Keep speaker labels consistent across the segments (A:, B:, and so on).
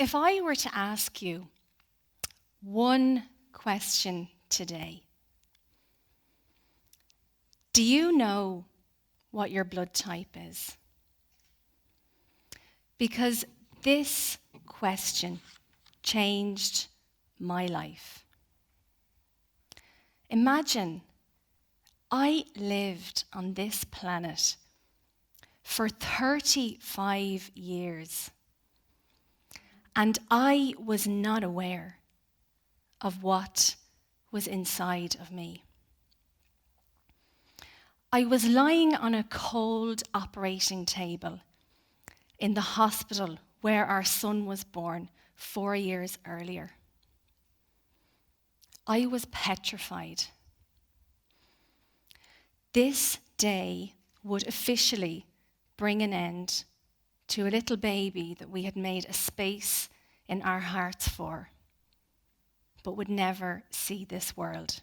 A: if I were to ask you one question today, do you know what your blood type is? Because this question changed my life. Imagine I lived on this planet for 35 years, and I was not aware of what was inside of me. I was lying on a cold operating table in the hospital where our son was born 4 years earlier. I was petrified. This day would officially bring an end to a little baby that we had made a space in our hearts for, but would never see this world.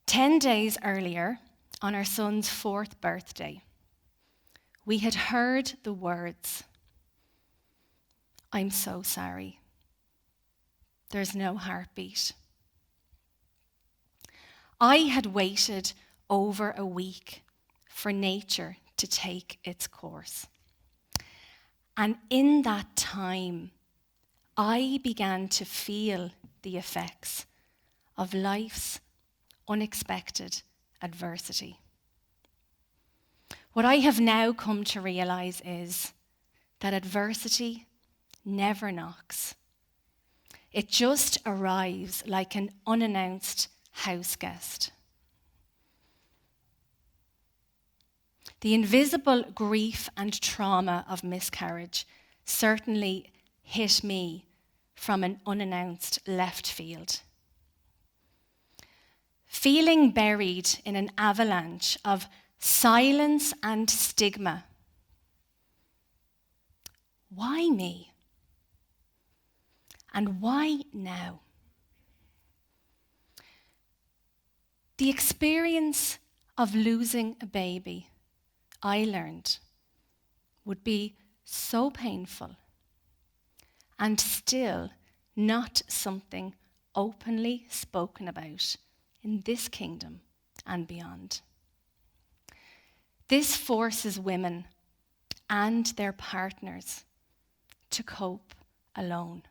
A: 10 days earlier, on our son's 4th birthday, we had heard the words, "I'm so sorry. There's no heartbeat." I had waited over a week for nature to take its course. And in that time, I began to feel the effects of life's unexpected adversity. What I have now come to realize is that adversity never knocks. It just arrives like an unannounced house guest. The invisible grief and trauma of miscarriage certainly hit me from an unannounced left field. Feeling buried in an avalanche of silence and stigma. Why me? And why now? The experience of losing a baby, I learned, would be so painful and still not something openly spoken about in this kingdom and beyond. This forces women and their partners to cope alone.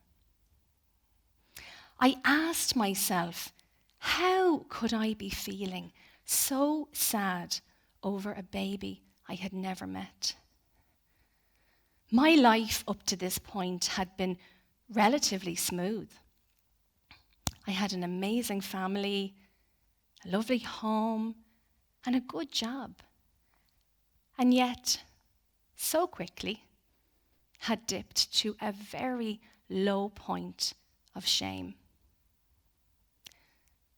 A: I asked myself, how could I be feeling so sad over a baby I had never met? My life up to this point had been relatively smooth. I had an amazing family, a lovely home, and a good job. And yet, so quickly, had dipped to a very low point of shame.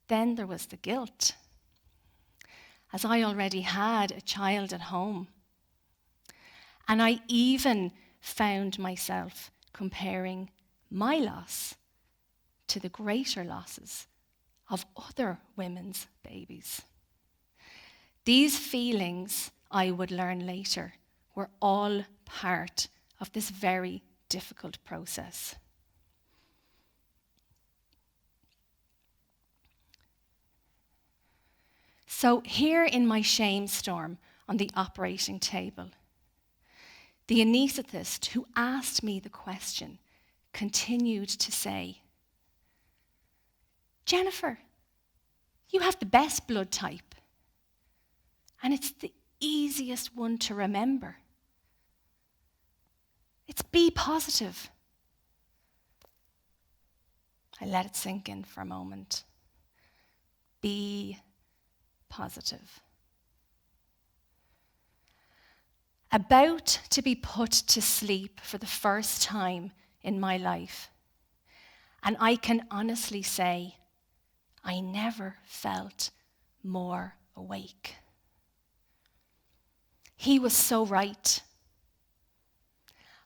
A: Then there was the guilt, as I already had a child at home. And I even found myself comparing my loss to the greater losses of other women's babies. These feelings, I would learn later, were all part of this very difficult process. So here in my shame storm on the operating table, the anaesthetist who asked me the question continued to say, "Jennifer, you have the best blood type, and it's the easiest one to remember. It's B positive." I let it sink in for a moment. B positive. About to be put to sleep for the first time in my life, and I can honestly say, I never felt more awake. He was so right.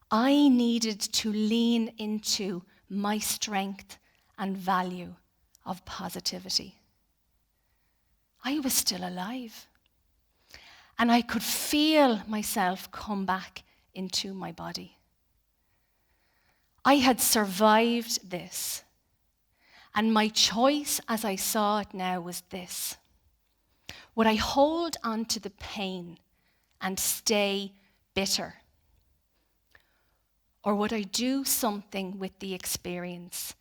A: I needed to lean into my strength and value of positivity. I was still alive, and I could feel myself come back into my body. I had survived this. And my choice as I saw it now was this. Would I hold on to the pain and stay bitter? Or would I do something with the experience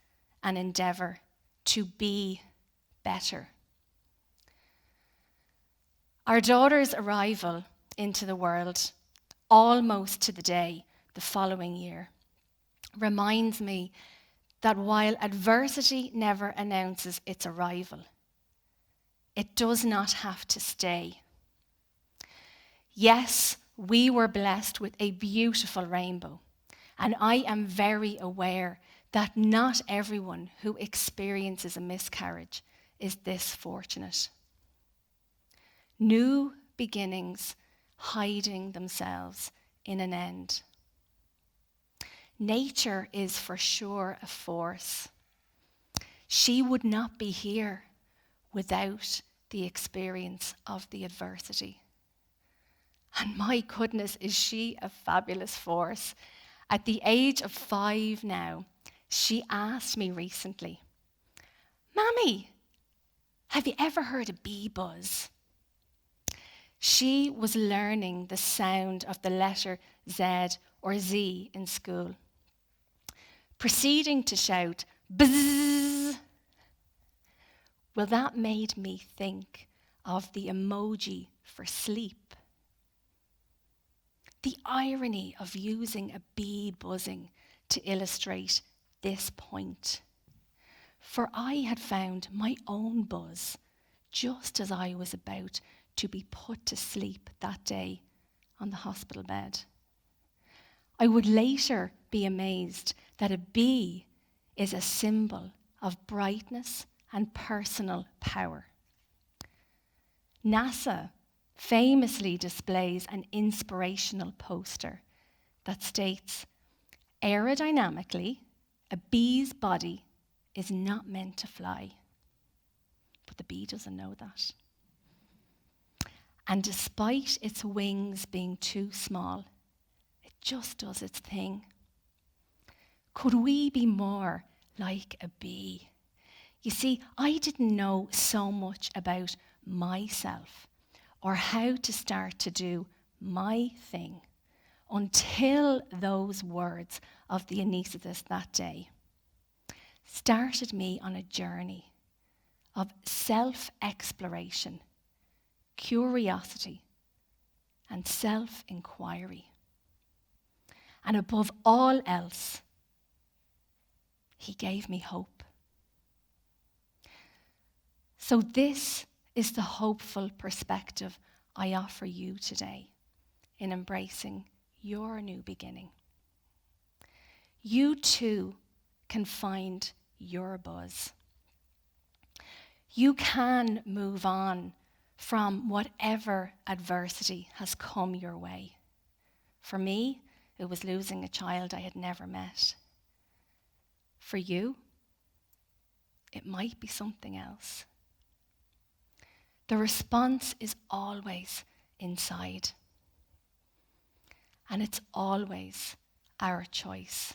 A: and endeavour to be better? Our daughter's arrival into the world, almost to the day the following year, reminds me that while adversity never announces its arrival, it does not have to stay. Yes, we were blessed with a beautiful rainbow, and I am very aware that not everyone who experiences a miscarriage is this fortunate. New beginnings hiding themselves in an end. Nature is for sure a force. She would not be here without the experience of the adversity. And my goodness, is she a fabulous force. At the age of 5 now, she asked me recently, "Mommy, have you ever heard a bee buzz?" She was learning the sound of the letter Z or Z in school, proceeding to shout, "Buzz!" Well, that made me think of the emoji for sleep. The irony of using a bee buzzing to illustrate this point. For I had found my own buzz just as I was about to be put to sleep that day on the hospital bed. I would later be amazed that a bee is a symbol of brightness and personal power. NASA famously displays an inspirational poster that states, "Aerodynamically, a bee's body is not meant to fly." But the bee doesn't know that. And despite its wings being too small, it just does its thing. Could we be more like a bee? You see, I didn't know so much about myself or how to start to do my thing until those words of the anaesthetist that day started me on a journey of self-exploration, curiosity, and self-inquiry. And above all else, he gave me hope. So this is the hopeful perspective I offer you today in embracing your new beginning. You too can find your buzz. You can move on from whatever adversity has come your way. For me, it was losing a child I had never met. For you, it might be something else. The response is always inside. And it's always our choice.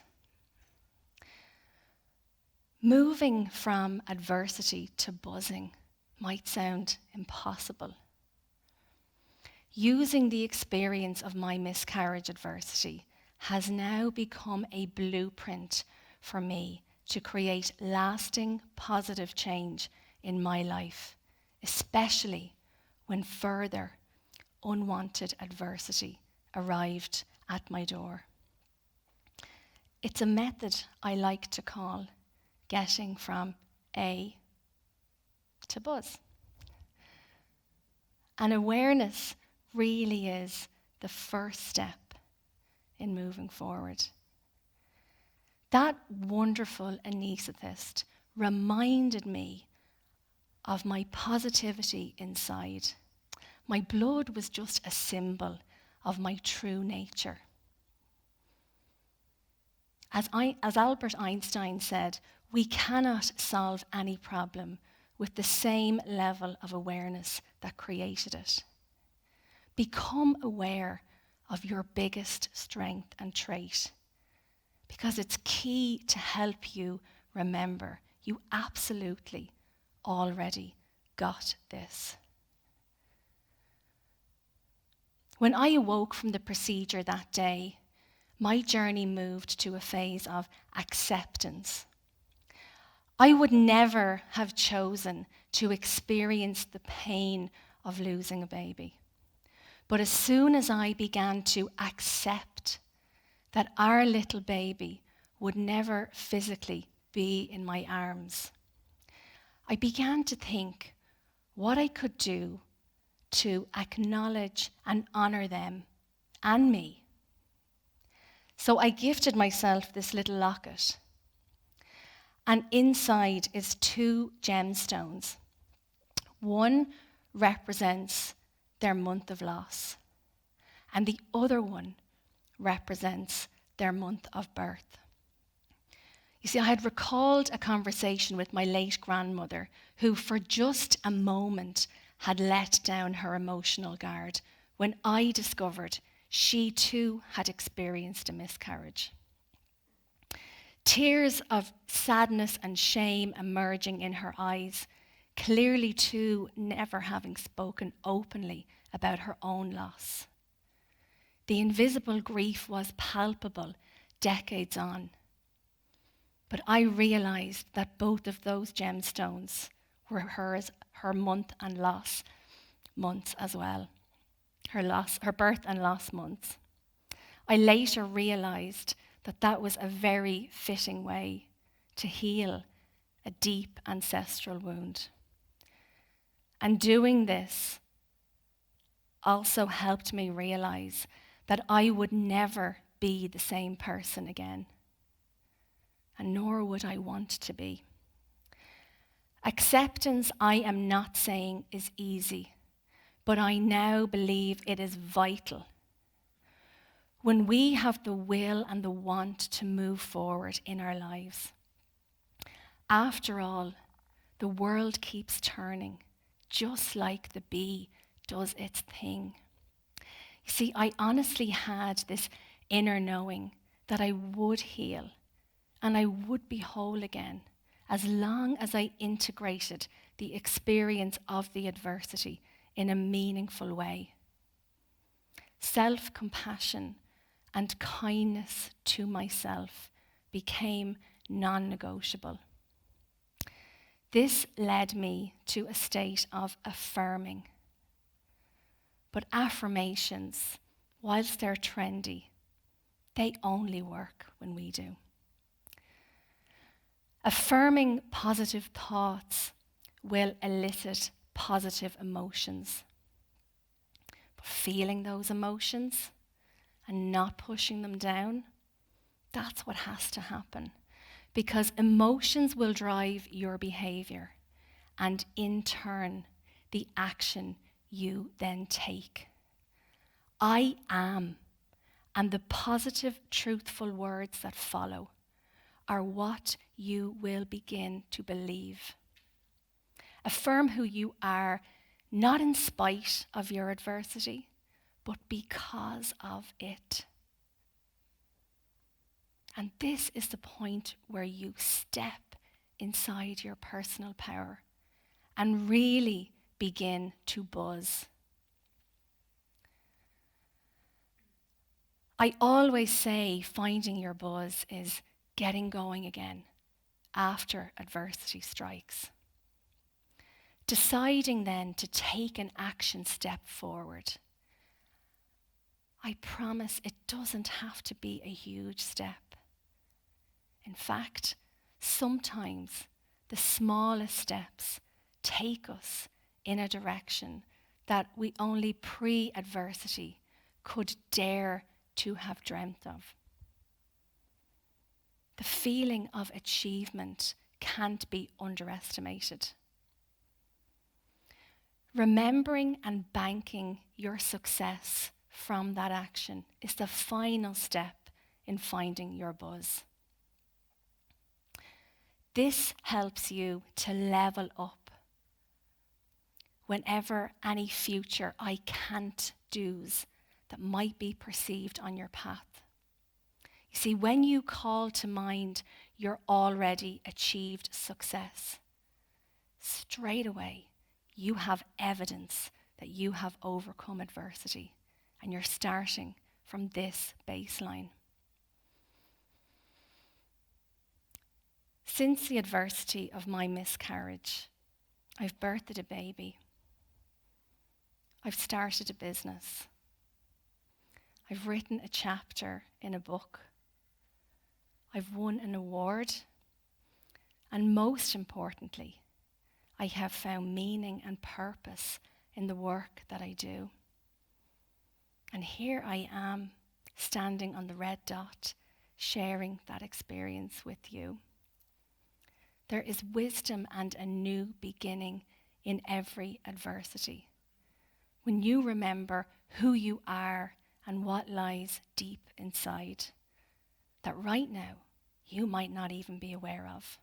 A: Moving from adversity to buzzing might sound impossible. Using the experience of my miscarriage adversity has now become a blueprint for me to create lasting positive change in my life, especially when further unwanted adversity arrived at my door. It's a method I like to call getting from A to buzz. And awareness really is the first step in moving forward. That wonderful anaesthetist reminded me of my positivity inside. My blood was just a symbol of my true nature. As Albert Einstein said, we cannot solve any problem with the same level of awareness that created it. Become aware of your biggest strength and trait, because it's key to help you remember you absolutely already got this. When I awoke from the procedure that day, my journey moved to a phase of acceptance. I would never have chosen to experience the pain of losing a baby. But as soon as I began to accept that our little baby would never physically be in my arms, I began to think what I could do to acknowledge and honor them and me. So I gifted myself this little locket. And inside is 2 gemstones. One represents their month of loss, and the other one represents their month of birth. You see, I had recalled a conversation with my late grandmother, who for just a moment had let down her emotional guard when I discovered she too had experienced a miscarriage. Tears of sadness and shame emerging in her eyes, clearly too never having spoken openly about her own loss. The invisible grief was palpable decades on. But I realized that both of those gemstones were her month and loss months as well. Her birth and loss months. I later realized that was a very fitting way to heal a deep ancestral wound. And doing this also helped me realize that I would never be the same person again, and nor would I want to be. Acceptance, I am not saying, is easy, but I now believe it is vital. When we have the will and the want to move forward in our lives. After all, the world keeps turning, just like the bee does its thing. You see, I honestly had this inner knowing that I would heal and I would be whole again as long as I integrated the experience of the adversity in a meaningful way. Self-compassion and kindness to myself became non-negotiable. This led me to a state of affirming. But affirmations, whilst they're trendy, they only work when we do. Affirming positive thoughts will elicit positive emotions. But feeling those emotions and not pushing them down, that's what has to happen. Because emotions will drive your behavior and in turn, the action you then take. I am, and the positive, truthful words that follow are what you will begin to believe. Affirm who you are, not in spite of your adversity, but because of it. And this is the point where you step inside your personal power and really begin to buzz. I always say finding your buzz is getting going again after adversity strikes. Deciding then to take an action step forward. I promise it doesn't have to be a huge step. In fact, sometimes the smallest steps take us in a direction that we only pre-adversity could dare to have dreamt of. The feeling of achievement can't be underestimated. Remembering and banking your success from that action is the final step in finding your buzz. This helps you to level up whenever any future I can't do's that might be perceived on your path. You see, when you call to mind your already achieved success, straight away you have evidence that you have overcome adversity, and you're starting from this baseline. Since the adversity of my miscarriage, I've birthed a baby. I've started a business. I've written a chapter in a book. I've won an award. And most importantly, I have found meaning and purpose in the work that I do. And here I am, standing on the red dot, sharing that experience with you. There is wisdom and a new beginning in every adversity. When you remember who you are and what lies deep inside, that right now you might not even be aware of.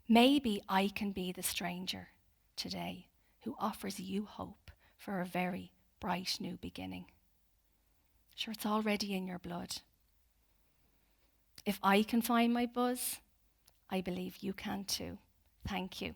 A: Maybe I can be the stranger today who offers you hope for a very bright new beginning. Sure, it's already in your blood. If I can find my buzz, I believe you can too. Thank you.